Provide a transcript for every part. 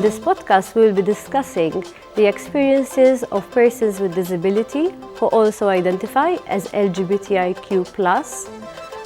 In this podcast, we will be discussing the experiences of persons with disability who also identify as LGBTIQ+,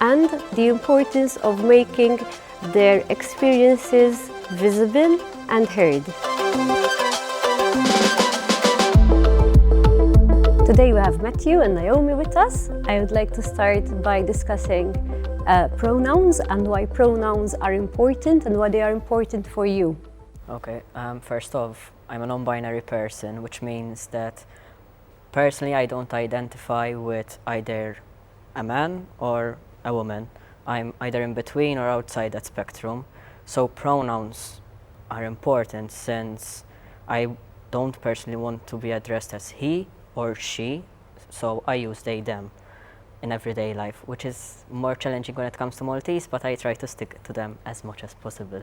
and the importance of making their experiences visible and heard. Today we have Matthew and Naomi with us. I would like to start by discussing pronouns and why pronouns are important and why they are important for you. Okay, first off, I'm a non-binary person, which means that personally I don't identify with either a man or a woman. I'm either in between or outside that spectrum. So pronouns are important since I don't personally want to be addressed as he or she, so I use they, them in everyday life, which is more challenging when it comes to Maltese, but I try to stick to them as much as possible.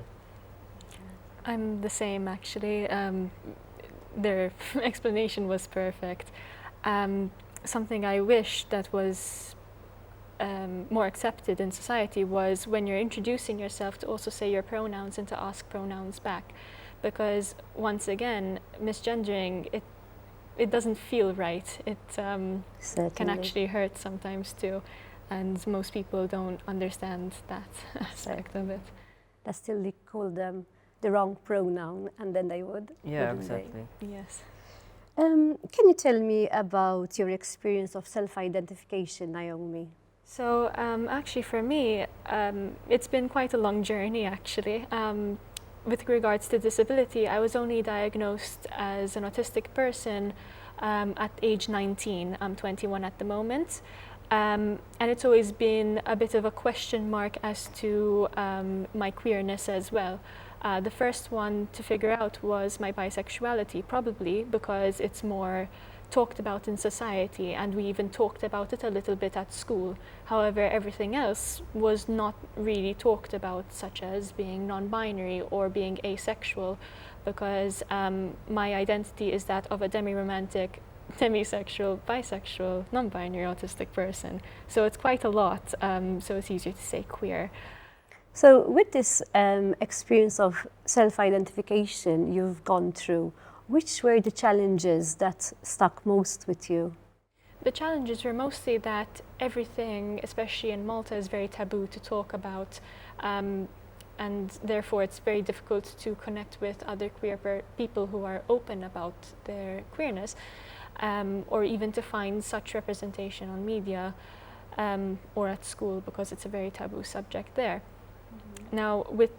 I'm the same, actually. Their explanation was perfect. Something I wish that was more accepted in society was when you're introducing yourself to also say your pronouns and to ask pronouns back. Because once again, misgendering, it doesn't feel right. It can actually hurt sometimes too. And most people don't understand that aspect of it. That still they call them the wrong pronoun, and then they would. Yeah, exactly. Yes. Can you tell me about your experience of self-identification, Naomi? So actually for me, it's been quite a long journey actually. With regards to disability, I was only diagnosed as an autistic person at age 19. I'm 21 at the moment. And it's always been a bit of a question mark as to my queerness as well. The first one to figure out was my bisexuality, probably because it's more talked about in society, and we even talked about it a little bit at school. However, everything else was not really talked about, such as being non-binary or being asexual, because my identity is that of a demi-romantic, demisexual, bisexual, non-binary autistic person. So it's quite a lot, so it's easier to say queer. So with this experience of self-identification you've gone through, which were the challenges that stuck most with you? The challenges were mostly that everything, especially in Malta, is very taboo to talk about, and therefore it's very difficult to connect with other queer people who are open about their queerness, or even to find such representation on media or at school, because it's a very taboo subject there. Mm-hmm. Now, with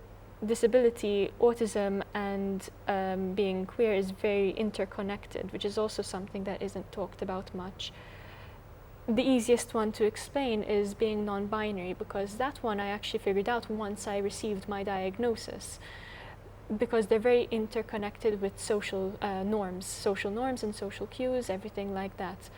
disability, autism and being queer is very interconnected, which is also something that isn't talked about much. The easiest one to explain is being non-binary, because that one I actually figured out once I received my diagnosis, because they're very interconnected with social norms and social cues, everything like that.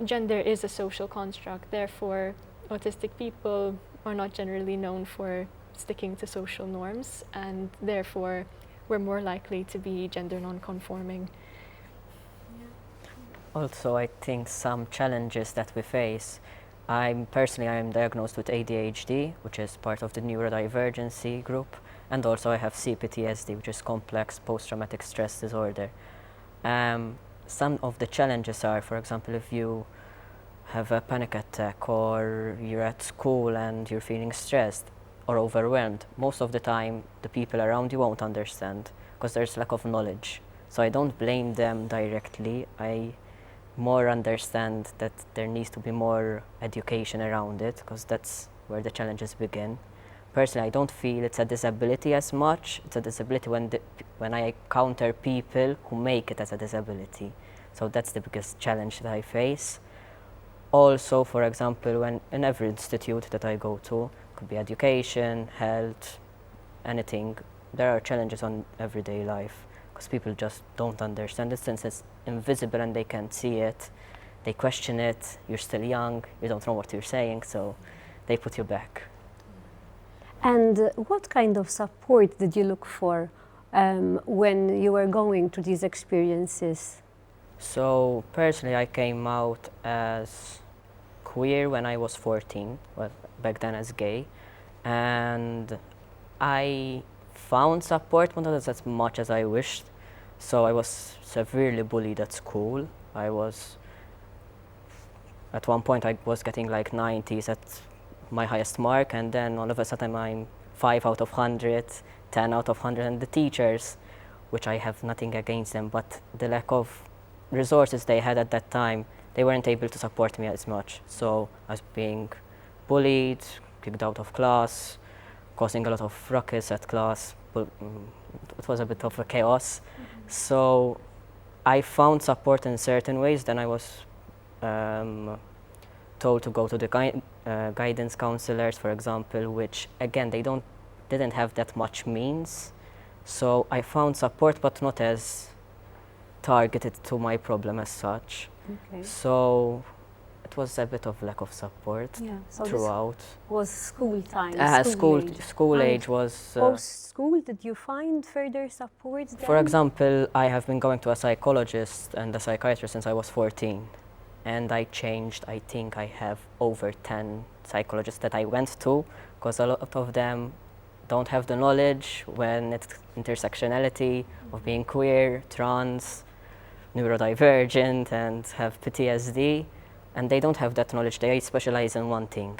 Gender is a social construct, therefore autistic people are not generally known for sticking to social norms, and therefore we're more likely to be gender non-conforming. Also, I think some challenges that we face, I'm diagnosed with ADHD, which is part of the neurodivergency group, and also I have CPTSD, which is complex post-traumatic stress disorder. Some of the challenges are, for example, if you have a panic attack or you're at school and you're feeling stressed or overwhelmed, most of the time the people around you won't understand because there's lack of knowledge. So I don't blame them directly. I more understand that there needs to be more education around it, because that's where the challenges begin. Personally, I don't feel it's a disability as much. It's a disability when I encounter people who make it as a disability. So that's the biggest challenge that I face. Also, for example, when in every institute that I go to, could be education, health, anything, there are challenges on everyday life, because people just don't understand it since it's invisible and they can't see it. They question it, you're still young, you don't know what you're saying, so they put you back. And what kind of support did you look for when you were going through these experiences? So personally, I came out as queer when I was 14, well, back then as gay, and I found support, but not as much as I wished. So I was severely bullied at school. At one point I was getting like 90s at my highest mark, and then all of a sudden I'm 5 out of 100, 10 out of 100, and the teachers, which I have nothing against them, but the lack of resources they had at that time, they weren't able to support me as much. So I was being bullied, kicked out of class, causing a lot of ruckus at class. It was a bit of a chaos. So I found support in certain ways. Then I was told to go to the guidance counselors, for example, which again didn't have that much means. So I found support, but not as targeted to my problem as such. Okay. So it was a bit of lack of support So throughout. was school time? School age was. Post school, did you find further support then? For example, I have been going to a psychologist and a psychiatrist since I was 14. And I changed, I think I have over 10 psychologists that I went to, because a lot of them don't have the knowledge when it's intersectionality of being queer, trans, neurodivergent, and have PTSD. And they don't have that knowledge, they specialize in one thing.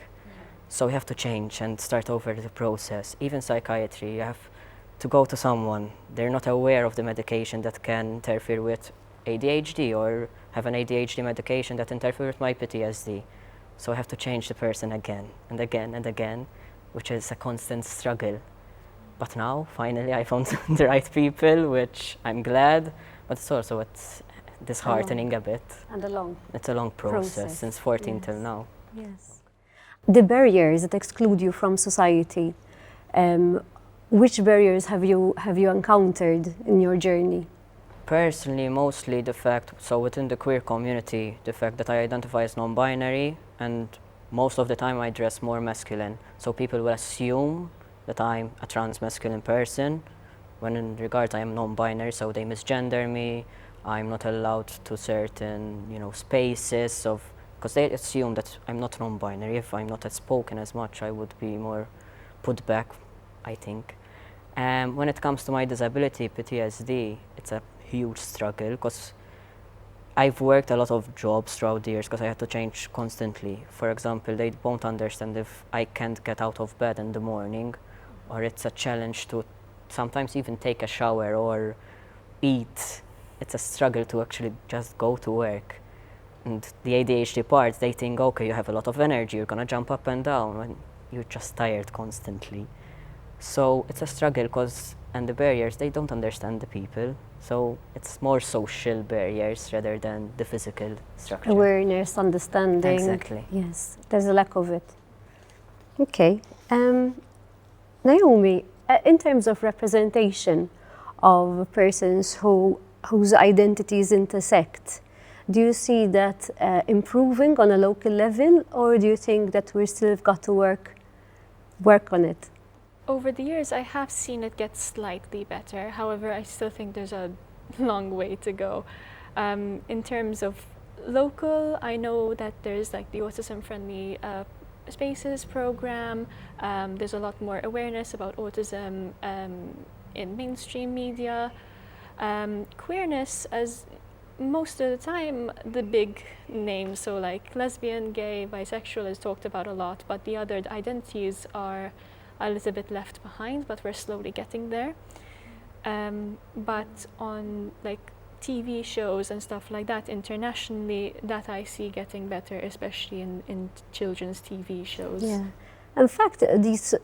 So you have to change and start over the process. Even psychiatry, you have to go to someone. They're not aware of the medication that can interfere with ADHD, or have an ADHD medication that interferes with my PTSD. So I have to change the person again and again and again, which is a constant struggle. But now, finally, I found the right people, which I'm glad, but it's also disheartening a bit. And It's a long process since 14 till now. Yes. The barriers that exclude you from society, which barriers have you encountered in your journey? Personally, mostly the fact, so within the queer community, the fact that I identify as non-binary, and most of the time I dress more masculine. So people will assume that I'm a trans masculine person, when in regards I am non-binary, so they misgender me. I'm not allowed to certain, spaces because they assume that I'm not non-binary. If I'm not outspoken as much, I would be more put back, I think. When it comes to my disability, PTSD, it's a huge struggle, because I've worked a lot of jobs throughout the years because I had to change constantly. For example, they won't understand if I can't get out of bed in the morning, or it's a challenge to sometimes even take a shower or eat. It's a struggle to actually just go to work. And the ADHD parts, they think, okay, you have a lot of energy, you're gonna jump up and down, and you're just tired constantly. So it's a struggle, and the barriers, they don't understand the people. So it's more social barriers rather than the physical structure. Awareness, understanding. Exactly. Yes, there's a lack of it. Okay. Naomi, in terms of representation of persons whose identities intersect, do you see that improving on a local level, or do you think that we still have got to work on it? Over the years, I have seen it get slightly better. However, I still think there's a long way to go. In terms of local, I know that there's like the Autism Friendly Spaces program. There's a lot more awareness about autism in mainstream media. Queerness, as most of the time, the big names, so like lesbian, gay, bisexual is talked about a lot, but the other identities are a little bit left behind, but we're slowly getting there. But on like TV shows and stuff like that internationally, that I see getting better, especially in children's TV shows. Yeah. In fact, these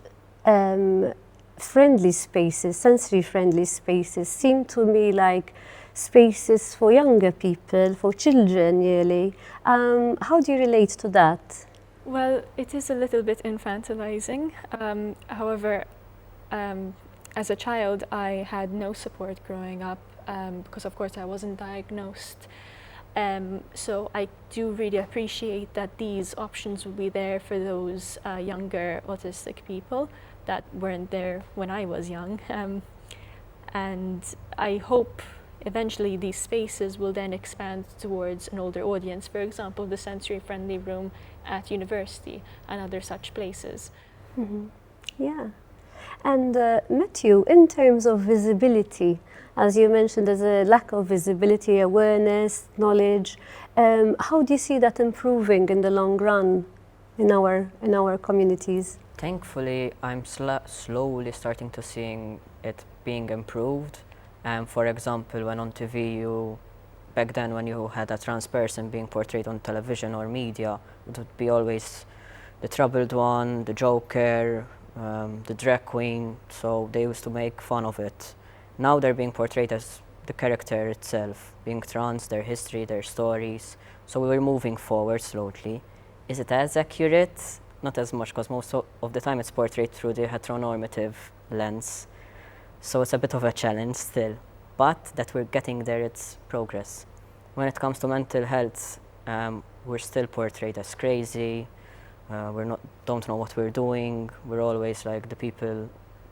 friendly spaces, sensory-friendly spaces, seem to me like spaces for younger people, for children, really. How do you relate to that? Well, it is a little bit infantilizing. However, as a child, I had no support growing up because, of course, I wasn't diagnosed. So I do really appreciate that these options will be there for those younger autistic people that weren't there when I was young. And I hope eventually these spaces will then expand towards an older audience. For example, the sensory-friendly room at university and other such places. Mm-hmm. Yeah. And Matthew, in terms of visibility, as you mentioned, there's a lack of visibility, awareness, knowledge. How do you see that improving in the long run in our communities? Thankfully, I'm slowly starting to seeing it being improved. For example, when on TV, back then when you had a trans person being portrayed on television or media, it would be always the troubled one, the joker, the drag queen, so they used to make fun of it. Now they're being portrayed as the character itself, being trans, their history, their stories, so we're moving forward slowly. Is it as accurate? Not as much, because most of the time it's portrayed through the heteronormative lens, so it's a bit of a challenge still. But that we're getting there, it's progress. When it comes to mental health, we're still portrayed as crazy. Don't know what we're doing. We're always like the people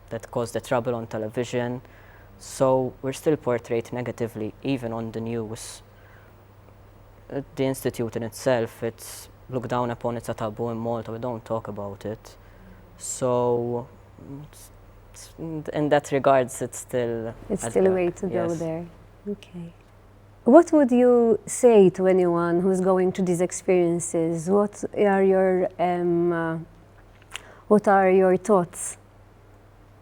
that cause the trouble on television. So we're still portrayed negatively, even on the news. The institute in itself, it's looked down upon, it's a taboo in Malta, we don't talk about it. So in that regards, it's still a way to go there. Okay. What would you say to anyone who's going through these experiences? What are your thoughts?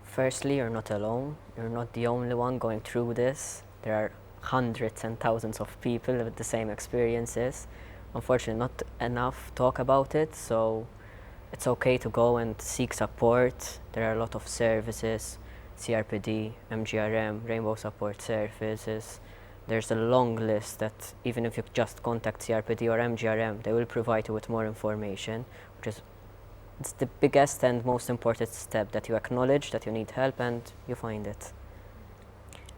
Firstly, you're not alone. You're not the only one going through this. There are hundreds and thousands of people with the same experiences. Unfortunately, not enough talk about it, so it's okay to go and seek support. There are a lot of services, CRPD, MGRM, Rainbow Support Services. There's a long list that even if you just contact CRPD or MGRM, they will provide you with more information, which is it's the biggest and most important step, that you acknowledge that you need help and you find it.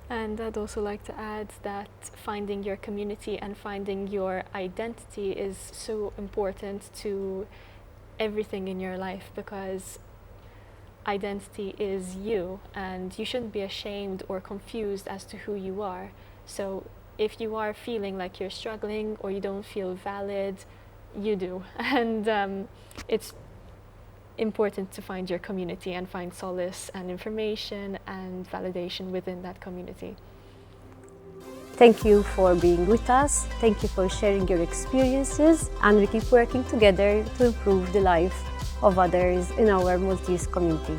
And I'd also like to add that finding your community and finding your identity is so important to everything in your life, because identity is you and you shouldn't be ashamed or confused as to who you are. So if you are feeling like you're struggling or you don't feel valid, you do. And it's important to find your community and find solace and information and validation within that community. Thank you for being with us. Thank you for sharing your experiences, and we keep working together to improve the life of others in our Maltese community.